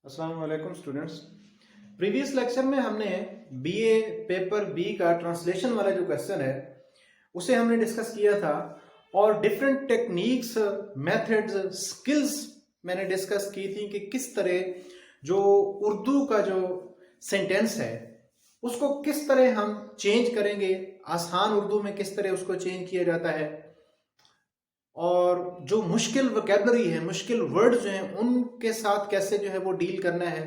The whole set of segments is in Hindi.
अस्सलाम वालेकुम स्टूडेंट्स। प्रीवियस लेक्चर में हमने बीए पेपर बी का ट्रांसलेशन वाला जो क्वेश्चन है उसे हमने डिस्कस किया था और डिफरेंट टेक्निक्स, मेथड्स, स्किल्स मैंने डिस्कस की थी कि किस तरह जो उर्दू का जो सेंटेंस है उसको किस तरह हम चेंज करेंगे, आसान उर्दू में किस तरह उसको चेंज किया जाता है और जो मुश्किल वोकेबलरी है, मुश्किल वर्ड जो हैं उनके साथ कैसे जो है वो डील करना है।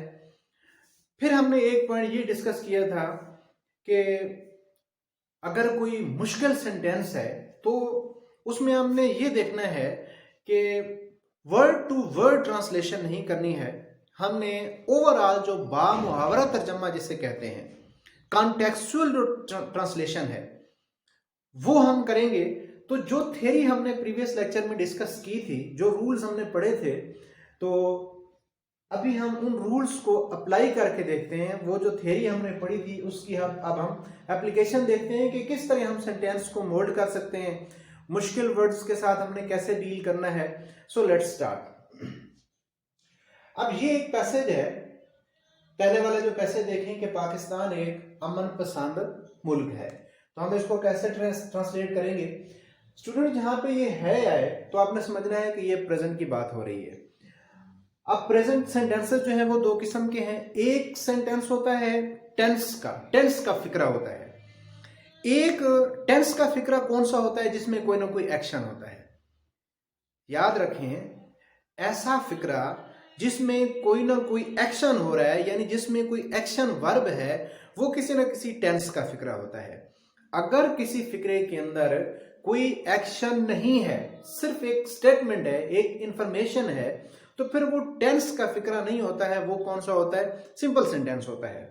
फिर हमने एक पॉइंट ये डिस्कस किया था कि अगर कोई मुश्किल सेंटेंस है तो उसमें हमने ये देखना है कि वर्ड टू वर्ड ट्रांसलेशन नहीं करनी है, हमने ओवरऑल जो बा मुहावरा तर्जमा जिसे कहते हैं, कॉन्टेक्सुअल जो ट्रांसलेशन है वो हम करेंगे। तो जो थ्योरी हमने प्रीवियस लेक्चर में डिस्कस की थी, जो रूल्स हमने पढ़े थे, तो अभी हम उन रूल्स को अप्लाई करके देखते हैं। वो जो थ्योरी हमने पढ़ी थी उसकी अब हम एप्लीकेशन देखते हैं कि किस तरह हम सेंटेंस को मोल्ड कर सकते हैं, मुश्किल वर्ड्स के साथ हमने कैसे डील करना है। So let's start. अब ये एक पैसेज है, पहले वाला जो पैसेज देखें कि पाकिस्तान एक अमन पसंद मुल्क है, तो हम इसको कैसे ट्रांसलेट करेंगे। स्टूडेंट जहां पे ये है आए तो आपने समझना है कि ये प्रेजेंट की बात हो रही है। अब प्रेजेंट सेंटेंसेस जो है वो दो किस्म के हैं। एक सेंटेंस होता है टेंस का फिक्रा होता है। एक टेंस का फिक्रा कौन सा होता है? जिसमें कोई ना कोई एक्शन होता है। याद रखें, ऐसा फिक्रा जिसमें कोई ना कोई एक्शन हो रहा है, यानी जिसमें कोई एक्शन वर्ब है, वो किसी ना किसी टेंस का फिक्रा होता है। अगर किसी फिक्रे के अंदर कोई एक्शन नहीं है, सिर्फ एक स्टेटमेंट है, एक इंफॉर्मेशन है, तो फिर वो टेंस का फिक्रा नहीं होता है। वो कौन सा होता है? सिंपल सेंटेंस होता है।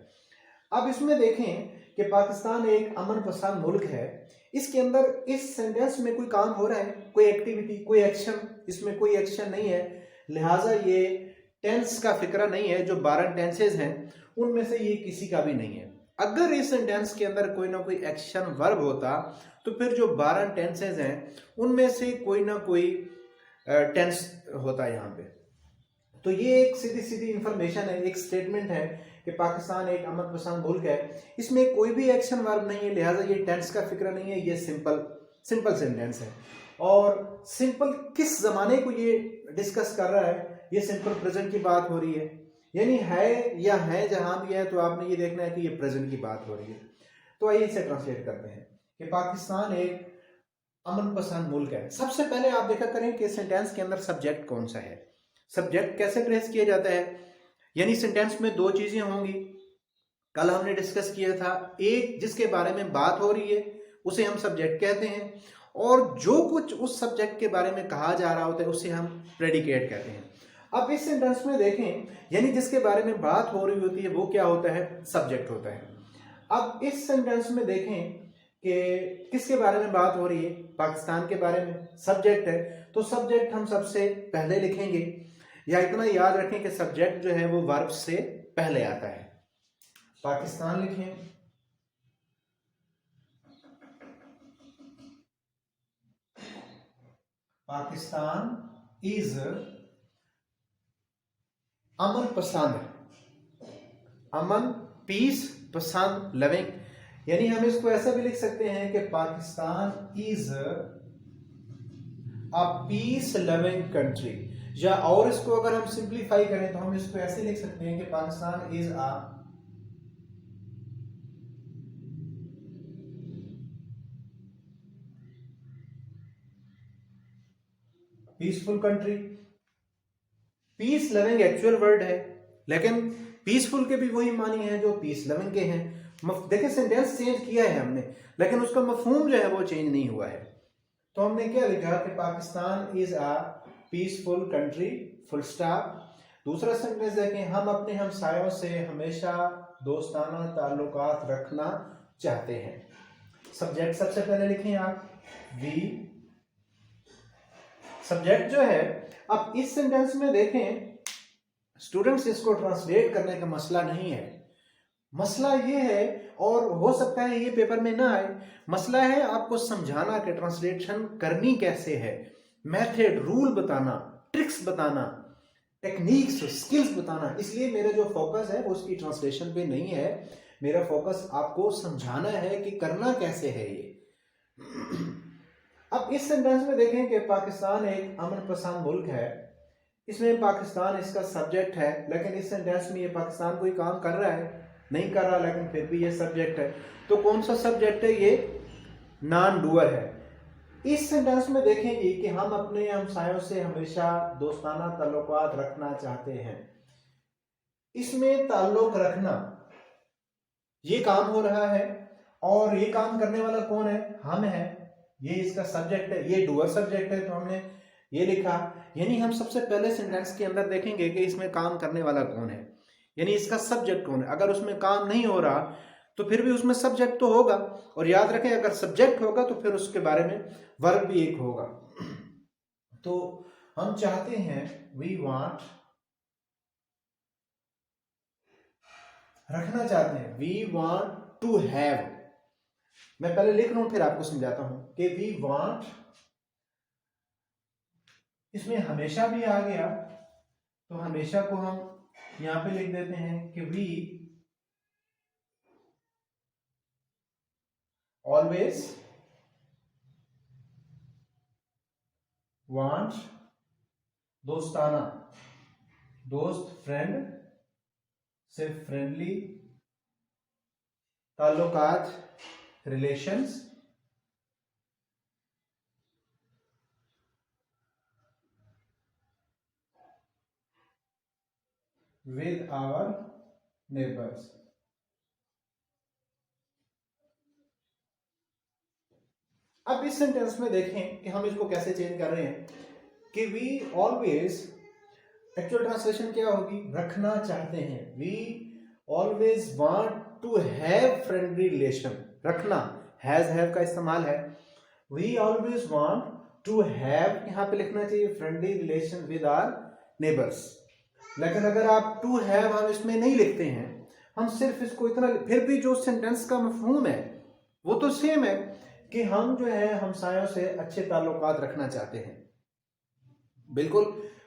अब इसमें देखें कि पाकिस्तान एक अमन पसंद मुल्क है। इसके अंदर इस सेंटेंस में कोई काम हो रहा है, कोई एक्टिविटी, कोई एक्शन, इसमें कोई एक्शन नहीं है, लिहाजा ये टेंस का फिक्रा नहीं है। जो 12 टेंसेज हैं उनमें से ये किसी का भी नहीं है। अगर इस सेंटेंस के अंदर कोई ना कोई एक्शन वर्ब होता तो फिर जो 12 टेंसेज हैं उनमें से कोई ना कोई टेंस होता यहाँ पे। तो ये एक सीधी सीधी इंफॉर्मेशन है, एक स्टेटमेंट है कि पाकिस्तान एक अमन पसंद मुल्क है। इसमें कोई भी एक्शन वर्ब नहीं है, लिहाजा ये टेंस का फिक्र नहीं है, ये सिंपल सेंटेंस है। और सिंपल किस जमाने को ये डिस्कस कर रहा है? ये सिंपल प्रेजेंट की बात हो रही है, यानी है या है जहां भी है तो आपने ये देखना है कि ये प्रेजेंट की बात हो रही है। तो आइए इसे ट्रांसलेट करते हैं कि पाकिस्तान एक अमन पसंद मुल्क है। सबसे पहले आप देखा करें कि सेंटेंस के अंदर सब्जेक्ट कौन सा है। सब्जेक्ट कैसे ट्रेस किया जाता है? यानी सेंटेंस में दो चीजें होंगी। कल हमने डिस्कस किया था, एक जिसके बारे में बात हो रही है उसे हम सब्जेक्ट कहते हैं, और जो कुछ उस सब्जेक्ट के बारे में कहा जा रहा होता है उसे हम प्रेडिकेट कहते हैं। अब इस सेंटेंस में देखें, यानी जिसके बारे में बात हो रही होती है वो क्या होता है? सब्जेक्ट होता है। अब इस सेंटेंस में देखें कि किसके बारे में बात हो रही है? पाकिस्तान के बारे में। सब्जेक्ट है तो सब्जेक्ट हम सबसे पहले लिखेंगे, या इतना याद रखें कि सब्जेक्ट जो है वो वर्ब से पहले आता है। पाकिस्तान लिखें, पाकिस्तान इज अमन पसंद, अमन, पीस, पसंद, लविंग। यानी हम इसको ऐसा भी लिख सकते हैं कि Pakistan is a peace loving country, या और इसको अगर हम सिंप्लीफाई करें तो हम इसको ऐसे लिख सकते हैं कि Pakistan is a peaceful country. Peace loving actual word है, लेकिन पीसफुल के भी वही मानी है जो पीस लविंग के हैं। देखिए सेंटेंस चेंज किया है हमने, लेकिन उसका मफहूम जो है वो चेंज नहीं हुआ है। तो हमने क्या लिखा कि Pakistan is a peaceful country, full stop. दूसरा सेंटेंस देखें, हम अपने हमसायों से हमेशा दोस्ताना ताल्लुकात रखना चाहते हैं। सब्जेक्ट सबसे पहले लिखें आप, वी, सब्जेक्ट जो है। अब इस सेंटेंस में देखें स्टूडेंट्स, इसको ट्रांसलेट करने का मसला नहीं है, मसला ये है, और हो सकता है ये पेपर में ना आए, मसला है आपको समझाना कि ट्रांसलेशन करनी कैसे है, मेथड, रूल बताना, ट्रिक्स बताना, टेक्निक्स, स्किल्स बताना। इसलिए मेरा जो फोकस है वो उसकी ट्रांसलेशन पे नहीं है, मेरा फोकस आपको समझाना है कि करना कैसे है ये। अब इस सेंटेंस में देखें कि पाकिस्तान एक अमन पसंद मुल्क है, इसमें पाकिस्तान इसका सब्जेक्ट है, लेकिन इस सेंटेंस में ये पाकिस्तान कोई काम कर रहा है नहीं कर रहा, लेकिन फिर भी ये सब्जेक्ट है। तो कौन सा सब्जेक्ट है? ये नॉन डूअर है। इस सेंटेंस में देखेंगे कि हम अपने हमसायों से हमेशा दोस्ताना ताल्लुकात रखना चाहते हैं। इसमें ताल्लुक रखना ये काम हो रहा है, और ये काम करने वाला कौन है? हम है। ये इसका सब्जेक्ट है, ये डूअर सब्जेक्ट है, तो हमने ये लिखा। यानी हम सबसे पहले सेंटेंस के अंदर देखेंगे कि इसमें काम करने वाला कौन है, यानी इसका सब्जेक्ट कौन है। अगर उसमें काम नहीं हो रहा तो फिर भी उसमें सब्जेक्ट तो होगा, और याद रखें अगर सब्जेक्ट होगा तो फिर उसके बारे में वर्ब भी एक होगा। तो हम चाहते हैं, वी वांट, रखना चाहते हैं, वी वांट टू हैव। मैं पहले लिख रहा हूं फिर आपको समझाता हूं कि वी वांट, इसमें हमेशा भी आ गया तो हमेशा को हम यहां पे लिख देते हैं कि वी ऑलवेज वांट, दोस्ताना, दोस्त, फ्रेंड से फ्रेंडली, ताल्लुकात, रिलेशंस, with our neighbors। अब इस सेंटेंस में देखें कि हम इसको कैसे चेंज कर रहे हैं कि वी ऑलवेज, एक्चुअल ट्रांसलेशन क्या होगी? रखना चाहते हैं। We always want to have friendly relation. रखना, हैव का इस्तेमाल है। We always want to have, यहां पे लिखना चाहिए friendly relation with our neighbours. लेकिन अगर आप टू हैव हम इसमें नहीं लिखते हैं, हम सिर्फ इसको इतना, फिर भी जो सेंटेंस का मफहूम है वो तो सेम है कि हम जो है हमसायों से अच्छे ताल्लुकात रखना चाहते हैं। बिल्कुल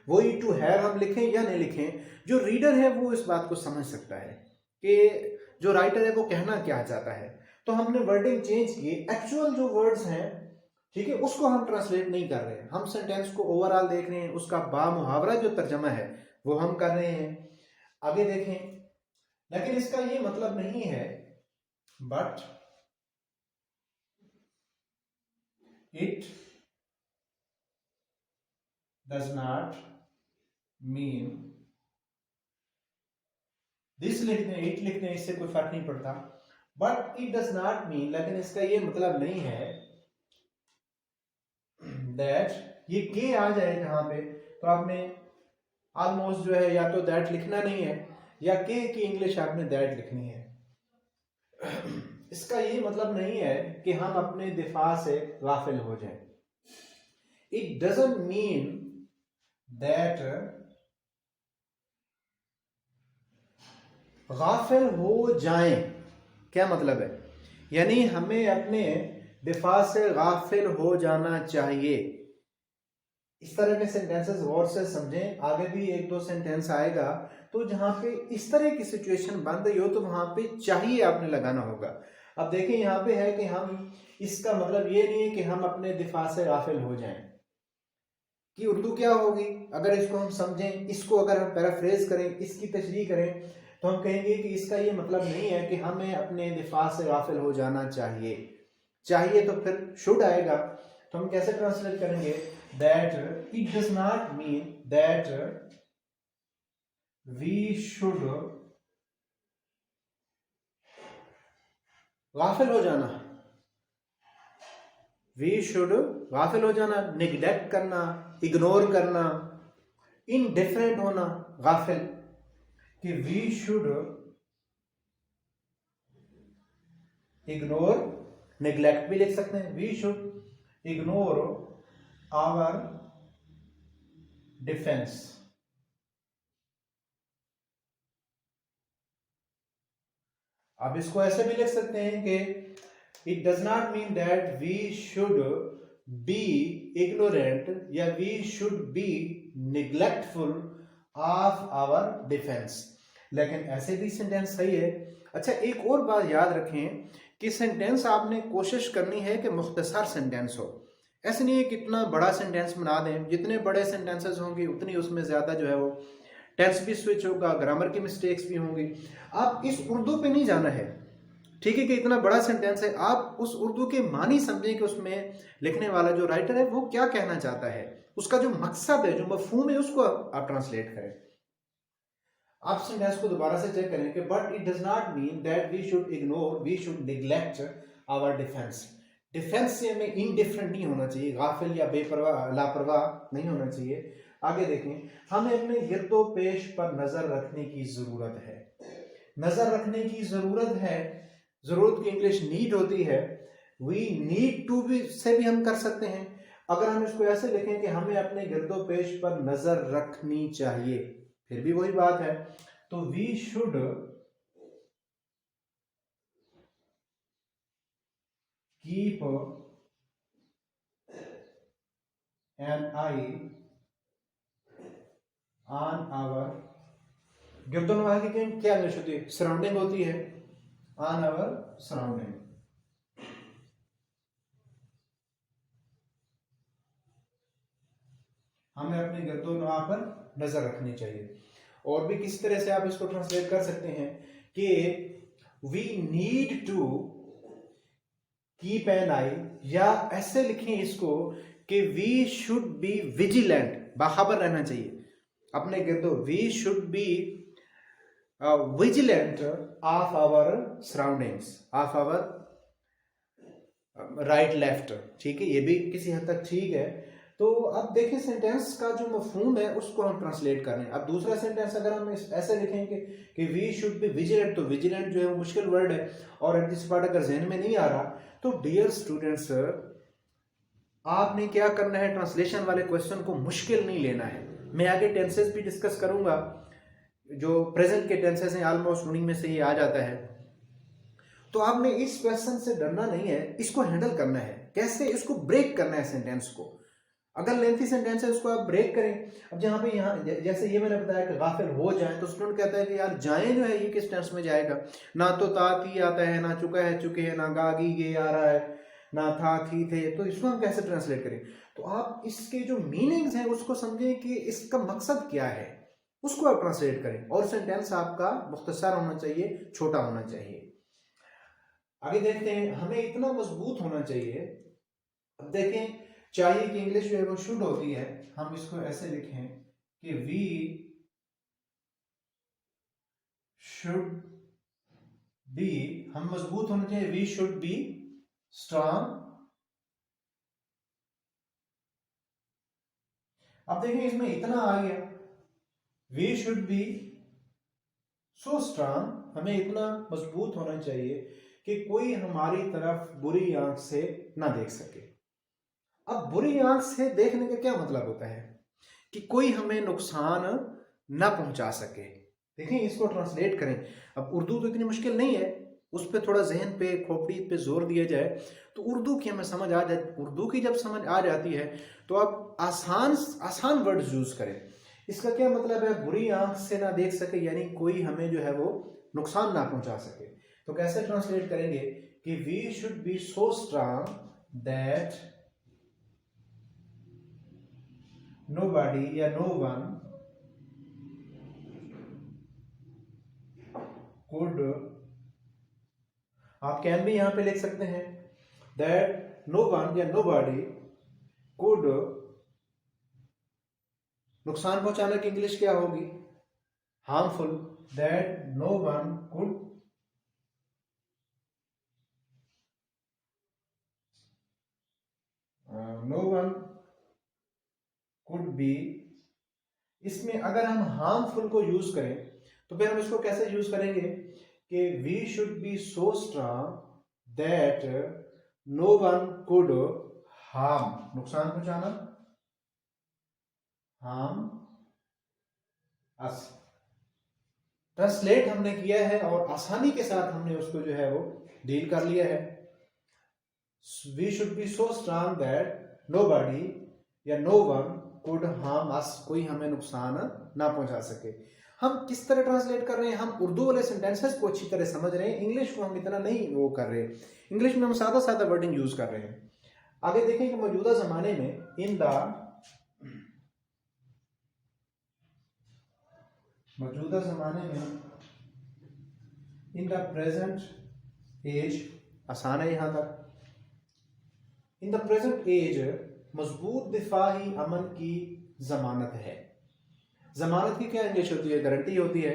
वही टू हैव हम लिखें या नहीं लिखें, जो रीडर है वो इस बात को समझ सकता है कि जो राइटर है वो कहना क्या चाहता है। तो हमने वर्डिंग चेंज की, एक्चुअल जो वर्ड्स हैं, ठीक है, उसको हम ट्रांसलेट नहीं कर रहे हैं, हम सेंटेंस को ओवरऑल देख रहे हैं, उसका बामुहावरा जो तर्जमा है वो हम कर रहे हैं। आगे देखें, लेकिन इसका ये मतलब नहीं है but it does not mean, this लिखते हैं, इट लिखते हैं, इससे कोई फर्क नहीं पड़ता। But it does not mean, लेकिन इसका ये मतलब नहीं है दैट, ये के आ जाए जहां पे तो आपने ऑलमोस्ट जो है या तो दैट लिखना नहीं है या के की इंग्लिश आपने दैट लिखनी है। इसका ये मतलब नहीं है कि हम अपने दिफा से गाफिल हो जाएं। इट डजंट मीन दैट गाफिल हो जाएं। क्या मतलब है? यानी हमें अपने दिफा से गाफिल हो जाना चाहिए। इस तरह के सेंटेंसेस गौर से समझें, आगे भी एक दो सेंटेंस आएगा तो जहां पे इस तरह की सिचुएशन बन रही हो तो वहां पे चाहिए आपने लगाना होगा। अब देखिए यहाँ पे है कि हम, इसका मतलब ये नहीं है कि हम अपने दिफा से गाफिल हो जाएं। कि उर्दू क्या होगी अगर इसको हम समझें, इसको अगर हम पैराफ्रेज करें, इसकी तशरीह करें, तो हम कहेंगे कि इसका ये मतलब नहीं है कि हमें अपने दिफा से गाफिल हो जाना चाहिए। चाहिए तो फिर शुड आएगा, तो हम कैसे ट्रांसलेट करेंगे? That it does not mean that we should, गाफिल हो जाना, वी शुड गाफिल हो जाना, निग्लेक्ट करना, इग्नोर करना, इनडिफरेंट होना, गाफिल, कि वी शुड इग्नोर, निग्लेक्ट भी लिख सकते हैं, we should ignore our defence. आप इसको ऐसे भी लिख सकते हैं कि it does not mean that we should be ignorant या we should be neglectful of our defence. लेकिन ऐसे भी सेंटेंस सही है। अच्छा, एक और बात याद रखें कि सेंटेंस आपने कोशिश करनी है कि मुख्तसर सेंटेंस हो। ऐसे नहीं है कि इतना बड़ा सेंटेंस बना दें, जितने बड़े सेंटेंसेस होंगे उतनी उसमें ज़्यादा जो है वो टेंस भी स्विच होगा, ग्रामर की मिस्टेक्स भी होंगी। आप इस उर्दू पे नहीं जाना है, ठीक है, कि इतना बड़ा सेंटेंस है, आप उस उर्दू के मानी समझें कि उसमें लिखने वाला जो राइटर है वो क्या कहना चाहता है, उसका जो मकसद है, जो मफहूम है, उसको आप ट्रांसलेट करें। आप सेंटेंस को दोबारा से चेक करें कि but it does not mean that we should ignore, we should neglect our defence. Defence से हमें इनडिफरेंट नहीं होना चाहिए, गाफिल या बेपरवाह लापरवाह नहीं होना चाहिए। आगे देखें, हमें अपने गिरदो पेश पर नजर रखने की जरूरत है। नजर रखने की जरूरत है, जरूरत की इंग्लिश नीड होती है। वी नीड टू भी से भी हम कर सकते हैं। अगर हम इसको ऐसे लिखें कि हमें अपने गिरदो पेश पर नजर रखनी चाहिए, फिर भी वही बात है। तो we should keep an eye on our, गिरदोनवाह की क्या इंग्लिश होती है? सराउंडिंग होती है, ऑन आवर सराउंडिंग। हमें अपने गिरदोनवाह पर नजर रखनी चाहिए। और भी किस तरह से आप इसको ट्रांसलेट कर सकते हैं कि we need to keep an eye, या ऐसे लिखें इसको कि वी शुड बी विजिलेंट, बाखबर रहना चाहिए अपने गिरदो। We should be vigilant of our surroundings, of our right left. ठीक है, ये भी किसी हद तक ठीक है। तो अब देखिए, सेंटेंस का जो मफहूम है उसको हम ट्रांसलेट कर रहे हैं। अब दूसरा सेंटेंस अगर हम ऐसे लिखें कि वी शुड बी विजिलेंट, तो विजिलेंट जो है वो मुश्किल वर्ड है, और एट दिस पार्ट अगर जहन में नहीं आ रहा, तो डियर स्टूडेंट्स, आपने क्या करना है, ट्रांसलेशन वाले क्वेश्चन को मुश्किल नहीं लेना है। मैं आगे टेंसेस भी डिस्कस करूंगा, जो प्रेजेंट के टेंसेस हैं ऑलमोस्ट उन्हीं में से ये आ जाता है। तो आपने इस क्वेश्चन से डरना नहीं है, इसको हैंडल करना है। कैसे इसको ब्रेक करना है सेंटेंस को। अगर लेंथी सेंटेंस है उसको आप ब्रेक करें। अब जहां पे यहाँ जैसे ये मैंने बताया कि गाफिल हो जाए, तो स्टूडेंट कहता है कि यार जाए जो है ये किस टेंस में जाएगा, ना तो ता थी आता है, ना चुका है चुके है, ना गागी गे आ रहा है, ना था थी थे, तो इसको हम कैसे ट्रांसलेट करें। तो आप इसके जो मीनिंग्स हैं उसको समझें कि इसका मकसद क्या है, उसको आप ट्रांसलेट करें। और सेंटेंस आपका मुख्तसर होना चाहिए, छोटा होना चाहिए। आगे देखते हैं, हमें इतना मजबूत होना चाहिए। अब देखें, चाहिए कि इंग्लिश जो है वो शुड होती है, हम इसको ऐसे लिखें कि वी शुड बी, हम मजबूत होना चाहिए, वी शुड बी स्ट्रांग। अब देखें, इसमें इतना आ गया, we should be so strong, हमें इतना मजबूत होना चाहिए कि कोई हमारी तरफ बुरी आंख से ना देख सके। अब बुरी आंख से देखने का क्या मतलब होता है कि कोई हमें नुकसान ना पहुंचा सके। देखिए, इसको ट्रांसलेट करें। अब उर्दू तो इतनी मुश्किल नहीं है, उस पर थोड़ा जहन पे, खोपड़ी पे जोर दिया जाए तो उर्दू की हमें समझ आ जाए। उर्दू की जब समझ आ जाती है तो आप आसान आसान वर्ड्स यूज करें। इसका क्या मतलब है, बुरी आंख से ना देख सके, यानी कोई हमें जो है वो नुकसान ना पहुंचा सके। तो कैसे ट्रांसलेट करेंगे कि we should be so strong that nobody या no one could, आप कैन भी यहां पे लिख सकते हैं, that no one या nobody could, नुकसान पहुंचाने की इंग्लिश क्या होगी, harmful, that no one could no one could be। इसमें अगर हम हार्मफुल को यूज करें तो फिर हम इसको कैसे यूज करेंगे कि we should be so strong that no one could harm, नुकसान पहुंचाना, हार्म अस। ट्रांसलेट हमने किया है और आसानी के साथ हमने उसको जो है वो डील कर लिया है। We should be so strong that nobody या no one could harm us, कोई हमें नुकसान ना पहुंचा सके। हम किस तरह ट्रांसलेट कर रहे हैं, हम उर्दू वाले सेंटेंसेस को अच्छी तरह समझ रहे हैं, इंग्लिश को हम इतना नहीं वो कर रहे, इंग्लिश में हम सादा सादा वर्डिंग यूज कर रहे हैं। आगे देखें कि मौजूदा जमाने में इन द प्रेजेंट एज, आसान है यहां तक। इन द प्रेजेंट एज मजबूत दिफाही अमन की जमानत है। जमानत की क्या इंग्लिश होती है? गारंटी होती है,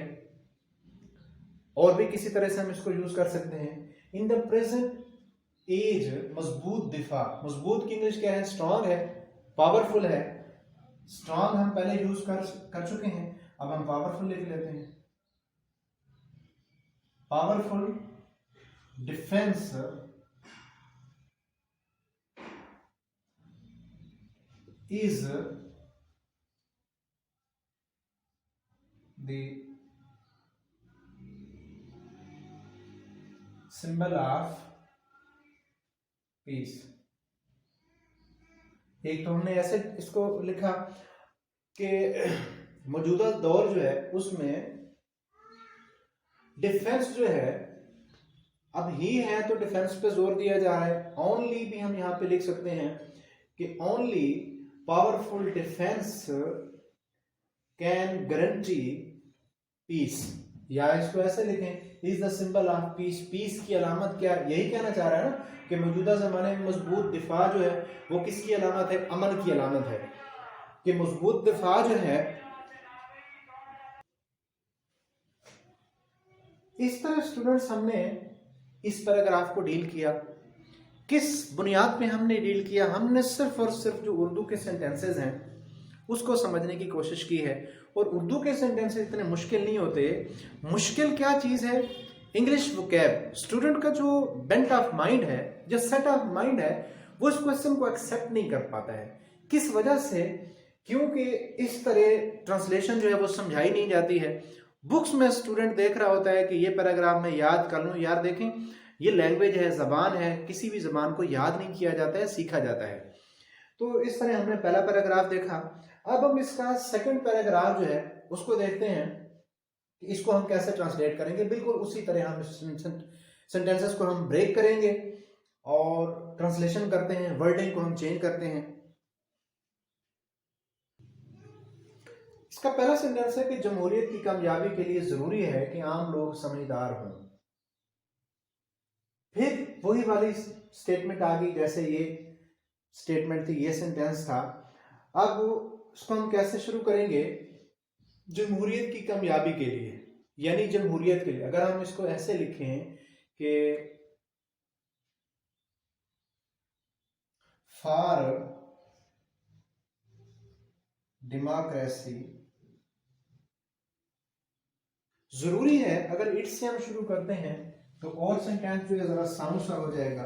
और भी किसी तरह से हम इसको यूज कर सकते हैं। इन द प्रेजेंट एज मजबूत दिफा, मजबूत की इंग्लिश क्या है? स्ट्रांग है, पावरफुल है। स्ट्रांग हम पहले यूज कर चुके हैं, अब हम पावरफुल लिख लेते हैं। Powerful defence is the symbol of peace। एक तो हमने ऐसे इसको लिखा कि मौजूदा दौर जो है उसमें डिफेंस जो है, अब ही है तो डिफेंस पे जोर दिया जा रहा है। ओनली भी हम यहां पे लिख सकते हैं कि only powerful defence can guarantee peace, या इसको ऐसे लिखें, is the symbol of peace. Peace की अलामत क्या, यही कहना चाह रहा है ना कि मौजूदा जमाने में मजबूत दिफा जो है वो किसकी अलामत है? अमन की अलामत है। कि मजबूत दिफा जो है, इस तरह स्टूडेंट्स हमने इस पैराग्राफ को डील किया। किस बुनियाद पे हमने डील किया? हमने सिर्फ और सिर्फ जो उर्दू के सेंटेंसेस हैं उसको समझने की कोशिश की है। और उर्दू के सेंटेंसेस इतने मुश्किल नहीं होते। मुश्किल क्या चीज़ है? English vocab. स्टूडेंट का जो बेंट ऑफ माइंड है, जो सेट ऑफ माइंड है, वो इस क्वेश्चन को एक्सेप्ट नहीं कर पाता है। किस वजह से? क्योंकि इस तरह ट्रांसलेशन जो है वो समझाई नहीं जाती है। बुक्स में स्टूडेंट देख रहा होता है कि ये पैराग्राफ में याद कर लूँ। यार देखें, ये लैंग्वेज है, जबान है, किसी भी जबान को याद नहीं किया जाता है, सीखा जाता है। तो इस तरह हमने पहला पैराग्राफ देखा। अब हम इसका सेकंड पैराग्राफ जो है उसको देखते हैं कि इसको हम कैसे ट्रांसलेट करेंगे। बिल्कुल उसी तरह हम सेंटेंसेस को हम ब्रेक करेंगे और ट्रांसलेशन करते हैं, वर्डिंग को हम चेंज करते हैं। इसका पहला सेंटेंस है कि जमहूरियत की कामयाबी के लिए जरूरी है कि आम लोग समझदार हों। फिर वही वाली स्टेटमेंट आ गई, जैसे ये स्टेटमेंट थी, ये सेंटेंस था। अब इसको हम कैसे शुरू करेंगे? जमहूरियत की कामयाबी के लिए, यानी जमहूरियत के लिए। अगर हम इसको ऐसे लिखें कि फॉर डेमोक्रेसी, जरूरी है। अगर इट से हम शुरू करते हैं तो और सेंटेंस जो है जरा साउंड सा हो जाएगा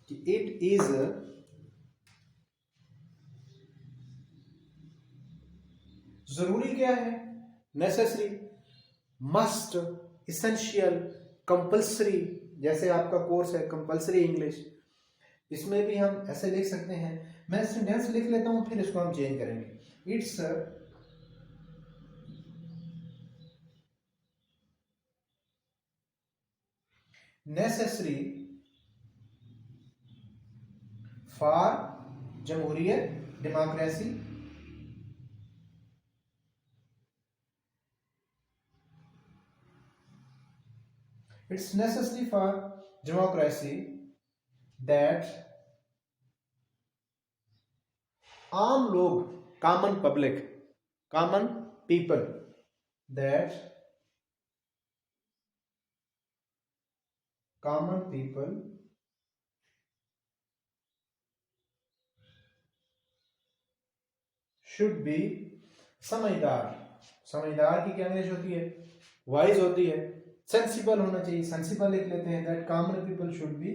कि इट इज जरूरी। क्या है? Necessary, must, essential, compulsory. जैसे आपका कोर्स है कंपल्सरी इंग्लिश, इसमें भी हम ऐसे लिख सकते हैं। मैं सेंटेंस लिख लेता हूं, फिर इसको हम चेंज करेंगे। इट्स नेसेसरी फॉर जमहूरियत, democracy, it's necessary for democracy that आम लोग, common public, common people, that common people should be समझदार। समझदार की क्या इंग्लिश होती है? वाइज होती है। सेंसिबल होना चाहिए, सेंसिबल लिख लेते हैं, that common people should be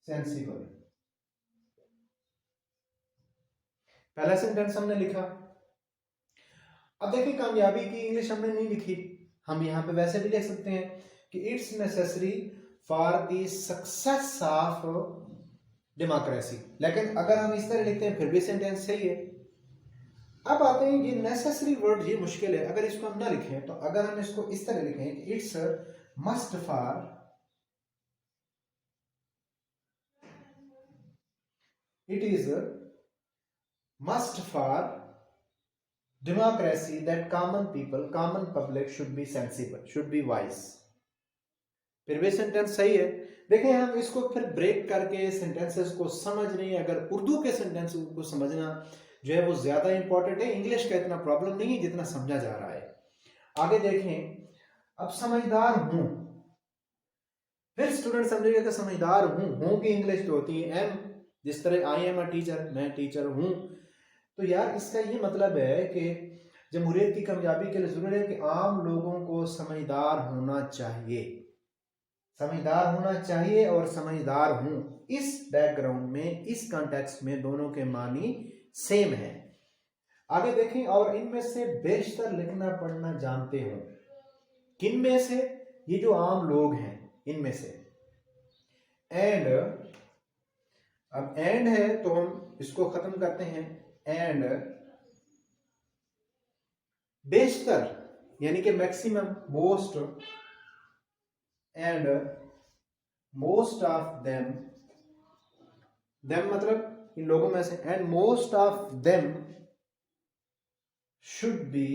sensible. पहला सेंटेंस हमने लिखा। अब देखिए, कामयाबी की इंग्लिश हमने नहीं लिखी, हम यहां पे वैसे भी लिख सकते हैं कि it's necessary for the success of democracy. लेकिन अगर हम इस तरह लिखते हैं फिर भी सेंटेंस सही है। अब आते हैं ये नेसेसरी वर्ड, ये मुश्किल है अगर इसको हम ना लिखें तो। अगर हम इसको इस तरह लिखें कि it's must for, it is must for democracy that common people, common public should be sensible, should be wise. फिर भी सेंटेंस सही है। देखें हम इसको फिर ब्रेक करके सेंटेंसेस को समझ रहे हैं। अगर उर्दू के सेंटेंस को समझना जो है वो ज्यादा इंपॉर्टेंट है, इंग्लिश का इतना प्रॉब्लम नहीं है जितना समझा जा रहा है। आगे देखें, अब समझदार हूं, फिर स्टूडेंट समझेगा कि समझदार हूं की इंग्लिश तो होती है एम, जिस तरह आई एम अ टीचर, मैं टीचर हूं। तो यार इसका ये मतलब है कि जमहूरियत की कामयाबी के लिए जरूरी है कि आम लोगों को समझदार होना चाहिए, समझदार होना चाहिए और समझदार हूं। इस बैकग्राउंड में, इस कॉन्टेक्स्ट में दोनों के मानी सेम है। आगे देखें, और इनमें से बेशतर लिखना पढ़ना जानते हो। किन में से? ये जो आम लोग हैं इनमें से। एंड, अब एंड है तो हम इसको खत्म करते हैं। एंड बेशतर यानी कि maximum, most, and most of them, them मतलब इन लोगों में से, and most of them should be,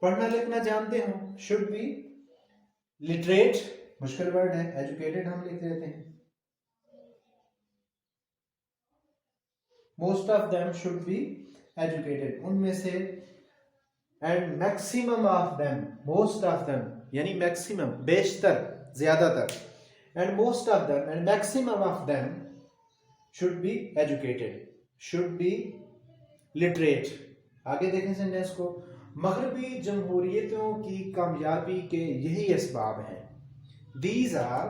पढ़ना लिखना जानते हो, शुड बी लिटरेट, मुश्किल वर्ड है, एजुकेटेड हम लिख देते हैं। Most of them should be educated, उनमें से, and maximum of them, most of them यानी मैक्सिमम, बेशतर, ज्यादातर, and most of them and maximum of them should be educated, should be literate. आगे देखें सेंटेंस को, मगरबी जमहूरियतों की कामयाबी के यही असबाब हैं। These are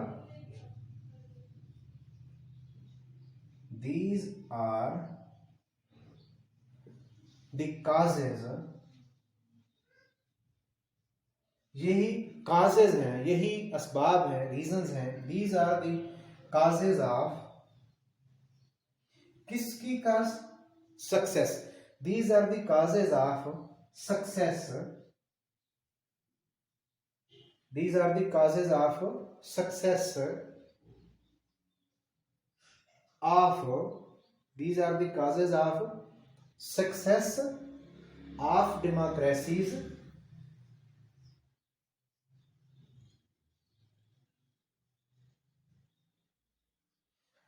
the causes, यही causes हैं, यही असबाब हैं, reasons हैं। These are the causes of, किसकी cause? Success. These are the causes of success. These are the causes of success of, these are the causes of success of democracies,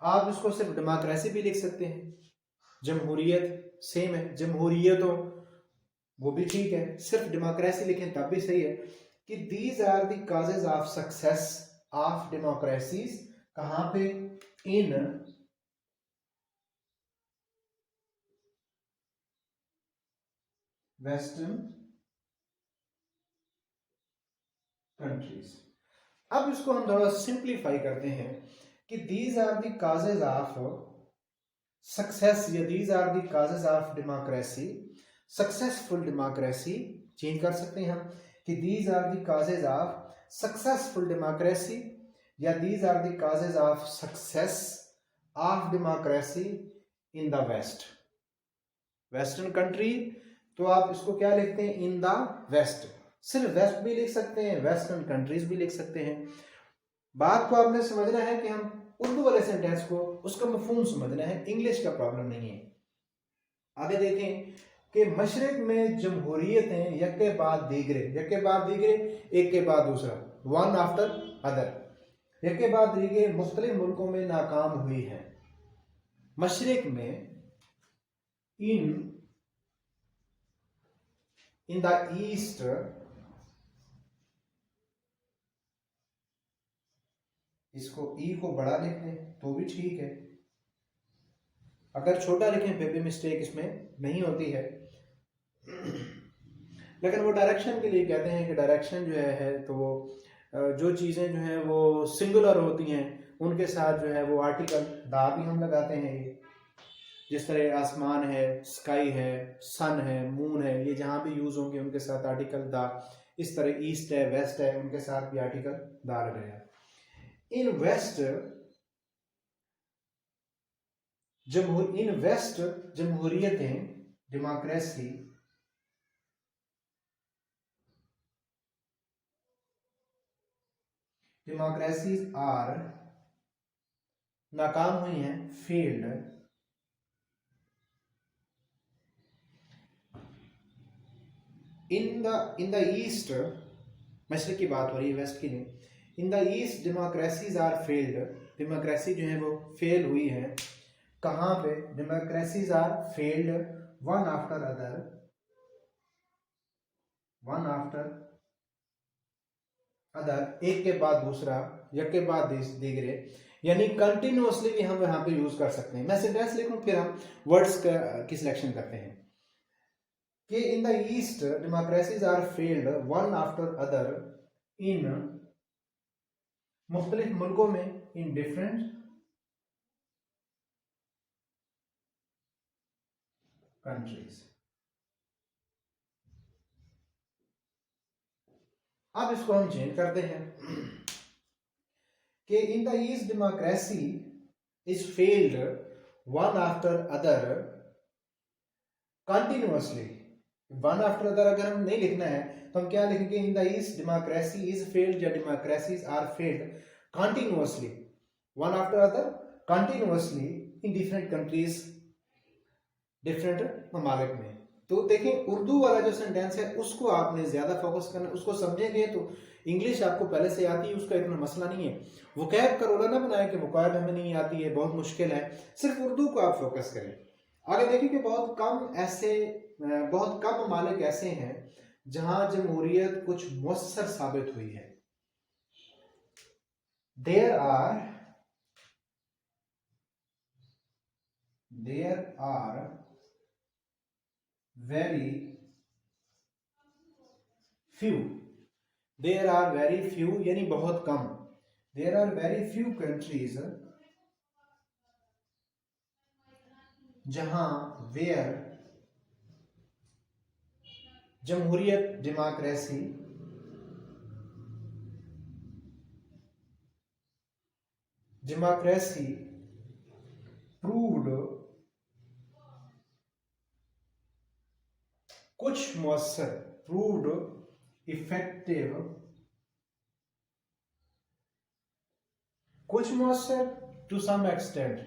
आप इसको सिर्फ डेमोक्रेसी भी लिख सकते हैं, जमहूरियत सेम है, जमहूरियतों वो भी ठीक है, सिर्फ डेमोक्रेसी लिखें तब भी सही है कि these are the causes of success of democracies. कहां पे? In western countries. अब इसको हम थोड़ा सिंप्लीफाई करते हैं कि these are the causes of success या these are the causes of democracy, successful democracy change कर सकते हैं हम कि these are the causes of successful democracy या these are the causes of success of democracy in the west, western country. तो आप इसको क्या लिखते हैं? इन द वेस्ट, सिर्फ वेस्ट भी लिख सकते हैं, वेस्टर्न कंट्रीज भी लिख सकते हैं। बात को आपने समझना है कि हम उर्दू वाले सेंटेंस को, उसका मफहूम समझना है, इंग्लिश का प्रॉब्लम नहीं है। आगे देखें कि मशरिक में जमहूरियतें यके बाद दीगरे, यके बाद दीगरे एक के बाद दूसरा, वन आफ्टर अदर, यके बाद दीगरे मुख्तलिफ मुल्कों में नाकाम हुई है। मशरिक में, इन द ईस्ट, इसको ई को बड़ा लिख दें तो भी ठीक है, अगर छोटा लिखें फिर भी मिस्टेक इसमें नहीं होती है। लेकिन वो डायरेक्शन के लिए कहते हैं कि डायरेक्शन जो है तो वो जो चीज़ें जो हैं वो सिंगुलर होती हैं उनके साथ जो है वो आर्टिकल दा भी हम लगाते हैं। ये जिस तरह आसमान है, स्काई है, सन है, मून है, ये जहाँ भी यूज़ होंगे उनके साथ आर्टिकल दा। इस तरह ईस्ट है, वेस्ट है, उनके साथ भी आर्टिकल दा लगाया। इन वेस्ट इन वेस्ट जमहूरियतें, डेमोक्रेसी, डेमोक्रेसीज आर नाकाम हुई हैं, फेल्ड इन द ईस्ट, मशरक की बात हो रही है, वेस्ट की नहीं। In the east democracies are failed, democracy जो है वो फेल हुई है। कहाँ पे? Democracies are failed one after other, one after other, एक के बाद दूसरा, एक के बाद दीगरे, यानी कंटिन्यूअसली भी हम यहाँ पे यूज कर सकते हैं। मैं सेंटेंस लिखूं फिर हम वर्ड्स की सिलेक्शन करते हैं कि in the east democracies are failed one after other इन मुख्तलिफ मुल्कों में, इन डिफरेंट कंट्रीज। अब इसको हम चेंज करते हैं कि in the east democracy is failed one after other continuously. One after other अगर हम नहीं लिखना है तो हम क्या लिखेंगे? In the east democracy is failed या democracies are failed continuously one after other continuously in different countries, different ममालिक में। तो देखें, उर्दू वाला जो सेंटेंस है उसको आपने ज्यादा फोकस करना, उसको समझेंगे तो इंग्लिश आपको पहले से आती है, उसका इतना मसला नहीं है। वोकैब का रोला ना बनाए कि वोकैब हमें नहीं आती है, बहुत मुश्किल है, सिर्फ उर्दू को आप फोकस करें। आगे देखिए कि बहुत कम ममालिक ऐसे हैं जहां जमहूरियत कुछ मुअस्सर साबित हुई है। There are very few, there are very few यानी बहुत कम, there are very few countries जहां where जमहूरियत, डेमोक्रेसी प्रूव्ड कुछ मुअस्सर, प्रूव्ड इफेक्टिव कुछ मुअस्सर, to some extent,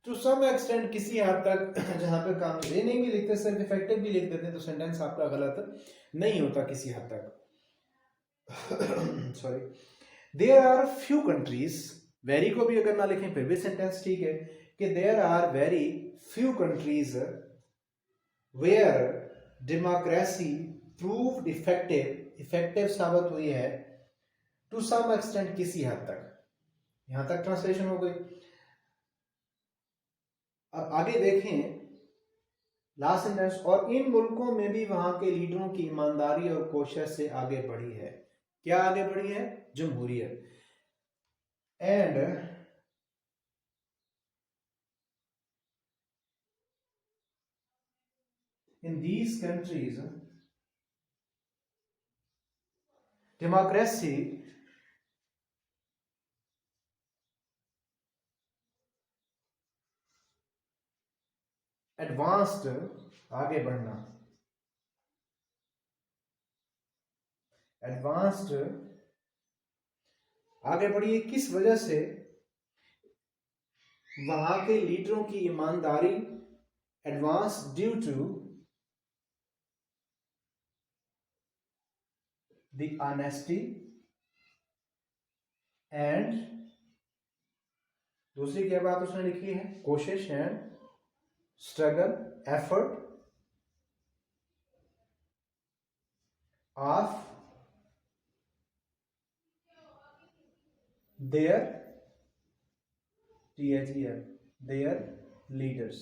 to some extent किसी हद तक, जहां पे काम ये नहीं भी लिखते, सिर्फ इफेक्टिव भी लिख देते तो सेंटेंस आपका गलत नहीं होता किसी हद तक। Sorry, there are few countries, very को भी अगर ना लिखें फिर भी सेंटेंस ठीक है कि there are very few countries where democracy proved effective साबित हुई है, टू सम एक्सटेंट किसी हद तक। यहां तक ट्रांसलेशन हो गई। अब आगे देखें लास्ट सेंटेंस, और इन मुल्कों में भी वहां के लीडरों की ईमानदारी और कोशिश से आगे बढ़ी है। क्या आगे बढ़ी है? जमहूरियत। And in these countries democracy advanced, आगे बढ़ना, एडवांस्ड आगे बढ़ी है। किस वजह से? वहां के लीडरों की ईमानदारी, advance due to the honesty and, दूसरी क्या बात उसने लिखी है? कोशिश and struggle, effort of their leaders.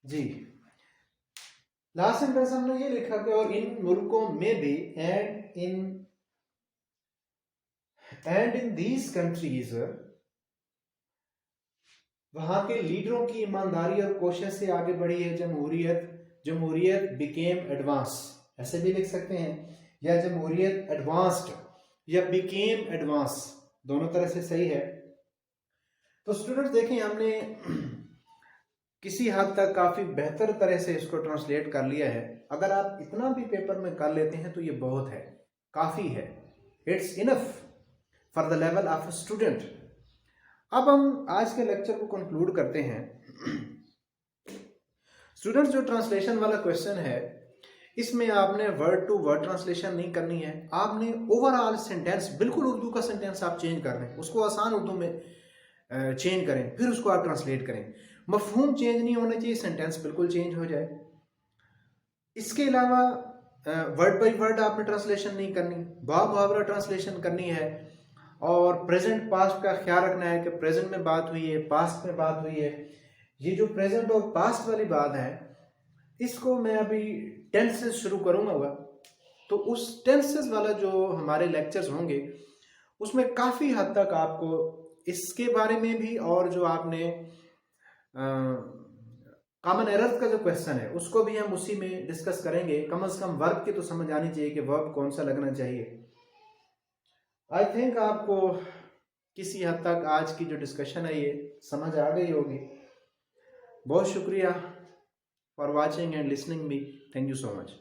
जी, लास्ट सेंटेंस हमने ये लिखा कि और इन मुल्कों में भी, एंड इन दीज कंट्रीज, वहां के लीडरों की ईमानदारी और कोशिश से आगे बढ़ी है जमहूरियत बिकेम ऐसे भी लिख सकते हैं, या जमहूरियत एडवांस्ड या बिकेम एडवांस, दोनों तरह से सही है। तो स्टूडेंट्स देखें, हमने किसी हद तक काफ़ी बेहतर तरह से इसको ट्रांसलेट कर लिया है। अगर आप इतना भी पेपर में कर लेते हैं तो ये बहुत है, काफ़ी है, it's enough for the level of a student. अब हम आज के लेक्चर को कंक्लूड करते हैं। स्टूडेंट्स, जो ट्रांसलेशन वाला क्वेश्चन है, इसमें आपने वर्ड टू वर्ड ट्रांसलेशन नहीं करनी है, आपने ओवरऑल सेंटेंस, बिल्कुल उर्दू का सेंटेंस आप चेंज कर दें, उसको आसान उर्दू में चेंज करें, फिर उसको आप ट्रांसलेट करें। मफहूम चेंज नहीं होना चाहिए, सेंटेंस बिल्कुल चेंज हो जाए। इसके अलावा वर्ड बाय वर्ड आपने ट्रांसलेशन नहीं करनी, मुहावरा ट्रांसलेशन करनी है, और प्रेजेंट पास्ट का ख्याल रखना है कि प्रेजेंट में बात हुई है, पास्ट में बात हुई है। ये जो प्रेजेंट और पास्ट वाली बात है, इसको मैं अभी टेंसेस शुरू करूँगा, तो उस टेंसेस वाला जो हमारे लेक्चर्स होंगे उसमें काफ़ी हद तक आपको इसके बारे में भी, और जो आपने कॉमन एरर्स का जो क्वेश्चन है उसको भी हम उसी में डिस्कस करेंगे। कम से कम वर्ब की तो समझ आनी चाहिए कि वर्ब कौन सा लगना चाहिए। आई थिंक आपको किसी हद तक आज की जो डिस्कशन है ये समझ आ गई होगी। बहुत शुक्रिया for watching and listening me. Thank you so much.